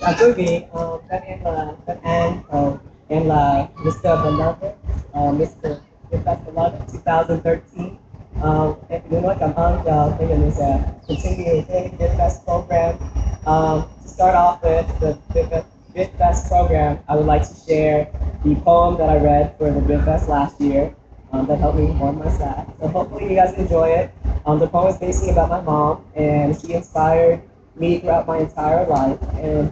Chào quý vị, các anh em là Mr. Beloved, Mr. VietFest Beloved 2013. Em muốn nói cảm ơn cho bây giờ mình sẽ continue the VietFest program. To start off with the VietFest program, I would like to share the poem that I read for the VietFest last year that helped me warm my sack. So hopefully you guys enjoy it. The poem is basically about my mom, and she inspired me throughout my entire life. And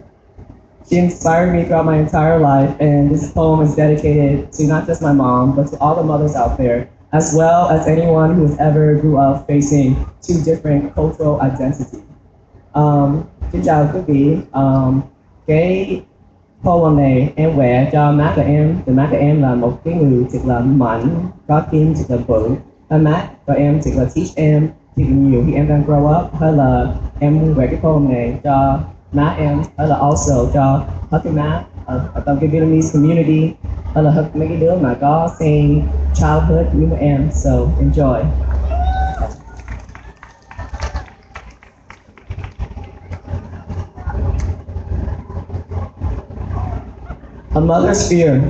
she inspired me throughout my entire life, and this poem is dedicated to not just my mom, but to all the mothers out there, as well as anyone who has ever grew up facing two different cultural identities. Xin chào quý vị. Cái poem này em vẽ cho má của em, thì má của em là một cái người thật là mạnh, có tim thật là bự. Má của em thật là teach em thì nhiều khi em đang grow up, hay là em muốn vẽ cái poem này cho má em, hay là also cho hết cái má ở trong cái Vietnamese community, hay là hết mấy cái đứa mà có same childhood như em. So enjoy. A mother's fear.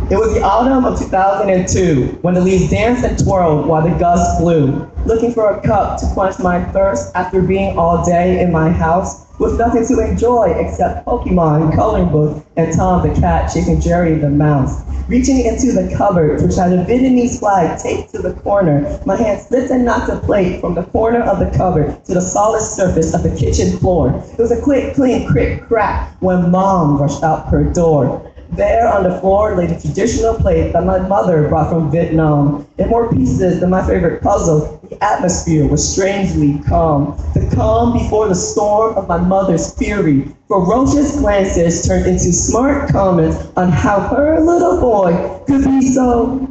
It was the autumn of 2002 when the leaves danced and twirled while the gusts blew, looking for a cup to quench my thirst after being all day in my house with nothing to enjoy except Pokemon, coloring book, and Tom the cat chasing Jerry the mouse. Reaching into the cupboard, which had a Vietnamese flag taped to the corner, my hand slipped and knocked a plate from the corner of the cupboard to the solid surface of the kitchen floor. It was a quick, clean, crick, crack when Mom rushed out her door. There on the floor lay the traditional plate that my mother brought from Vietnam. In more pieces than my favorite puzzle, the atmosphere was strangely calm. The calm before the storm of my mother's fury. Ferocious glances turned into smart comments on how her little boy could be so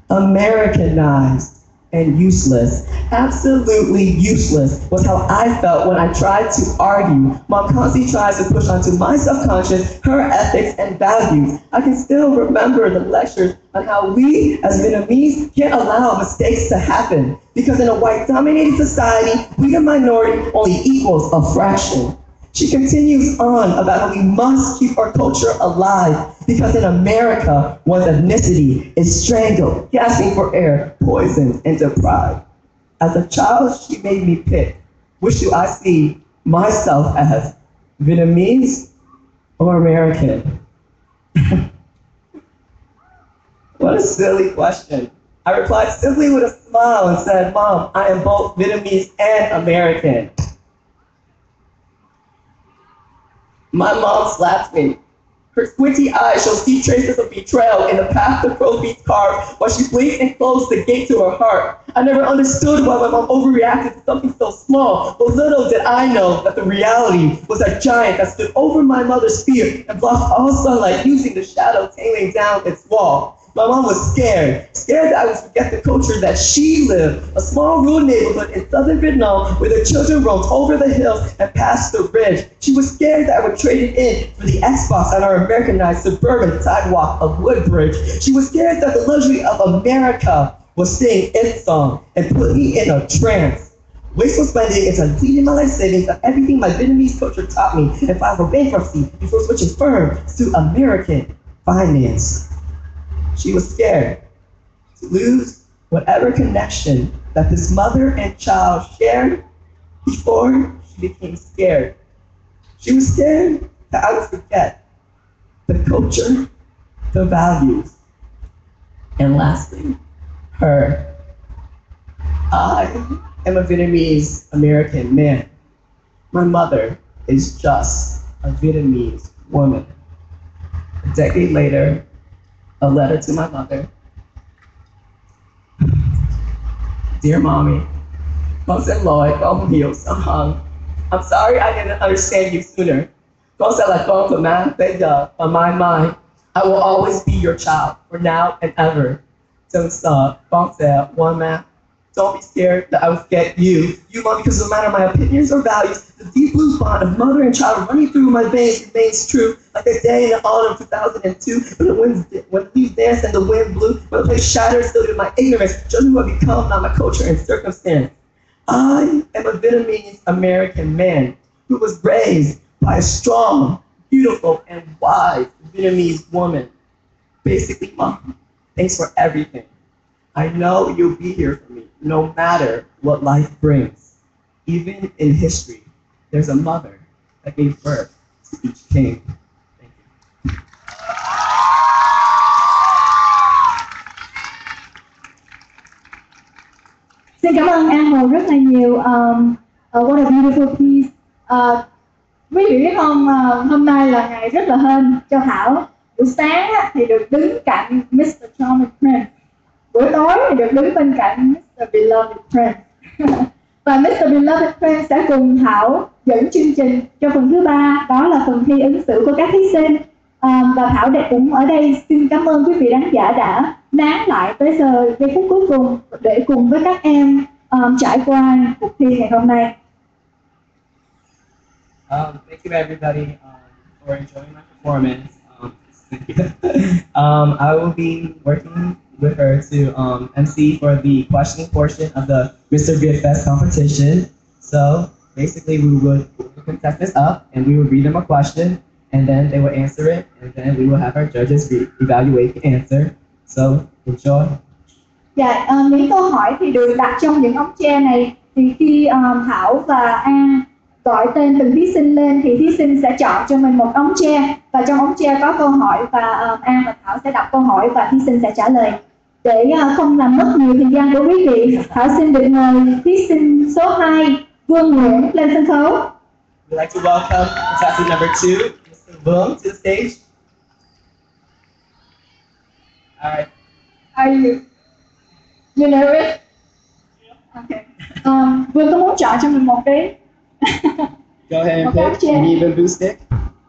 Americanized and useless. Absolutely useless was how I felt when I tried to argue. Mom constantly tries to push onto my subconscious her ethics and values. I can still remember the lectures on how we as Vietnamese can't allow mistakes to happen because in a white-dominated society, we the minority only equals a fraction. She continues on about how we must keep our culture alive because in America, one's ethnicity is strangled, gasping for air, poisoned, and deprived. As a child, she made me pick, which do I see myself as, Vietnamese or American? What a silly question. I replied simply with a smile and said, Mom, I am both Vietnamese and American. My mom slapped me. Her squinty eyes showed deep traces of betrayal in the path the crow's feet carved while she blinked and closed the gate to her heart. I never understood why my mom overreacted to something so small, but little did I know that the reality was a giant that stood over my mother's fear and blocked all sunlight using the shadow tailing down its wall. My mom was scared that I would forget the culture that she lived, a small rural neighborhood in southern Vietnam where the children roamed over the hills and past the ridge. She was scared that I would trade it in for the Xbox on our Americanized suburban sidewalk of Woodbridge. She was scared that the luxury of America was singing its song and put me in a trance. Wasteful spending is depleting my life savings of everything my Vietnamese culture taught me and filed for bankruptcy before switching firms to American finance. She was scared to lose whatever connection that this mother and child shared before she became scared. She was scared that I would forget the culture, the values, and lastly, her. I am a Vietnamese American man. My mother is just a Vietnamese woman. A decade later, a letter to my mother. Dear Mommy, con xin lỗi, con không hiểu sớm hơn. I'm sorry I didn't understand you sooner. Con sẽ là con của má bây giờ và mãi mãi. I will always be your child, for now and ever. Đừng sợ, con sẽ one má. Don't be scared that I will forget you. You, Mom, because no matter my opinions or values, the deep blue bond of mother and child running through my veins remains true, like a day in the autumn of 2002, when the leaves danced and the wind blew, when the place shattered still to my ignorance, children who have become, not my culture and circumstance. I am a Vietnamese American man who was raised by a strong, beautiful, and wise Vietnamese woman. Basically, Mom, thanks for everything. I know you'll be here for me no matter what life brings. Even in history, there's a mother that gave birth to each king. Thank you. Xin cảm ơn An Hồ rất là nhiều. What a beautiful piece. Quý vị biết không, hôm nay là ngày rất là hên cho Thảo. Buổi sáng á, thì được đứng cạnh Mr. Charming Prince. Buổi tối thì được đứng bên cạnh Mr. Beloved Prince. Và Mr. Beloved Prince sẽ cùng Thảo dẫn chương trình cho phần thứ 3, đó là phần thi ứng xử của các thí sinh. Và Thảo cũng ở đây xin cảm ơn quý vị khán giả đã nán lại tới giây phút cuối cùng để cùng với các em trải qua cuộc thi ngày hôm nay. Thank you everybody for enjoying my performance. I will be working with her to MC for the questioning portion of the Mr. VietFest competition. So basically we would contestants up and we would read them a question and then they would answer it and then we will have our judges evaluate the answer. So enjoy. Dạ, những câu hỏi thì được đặt trong những ống tre này thì khi Thảo và An gọi tên từng thí sinh lên thì thí sinh sẽ chọn cho mình một ống tre và trong ống tre có câu hỏi và An và Thảo sẽ đọc câu hỏi và thí sinh sẽ trả lời. Để không làm mất nhiều thời gian của quý vị, Thảo xin được mời thí sinh số 2 Vương Nguyễn lên sân khấu. We'd like to welcome contestant number 2, Mr. Vương, to the stage. All right. Are you nervous? Okay. Vương có muốn chọn cho mình một cái Go ahead and Okay, pick. yeah. Maybe even boost stick.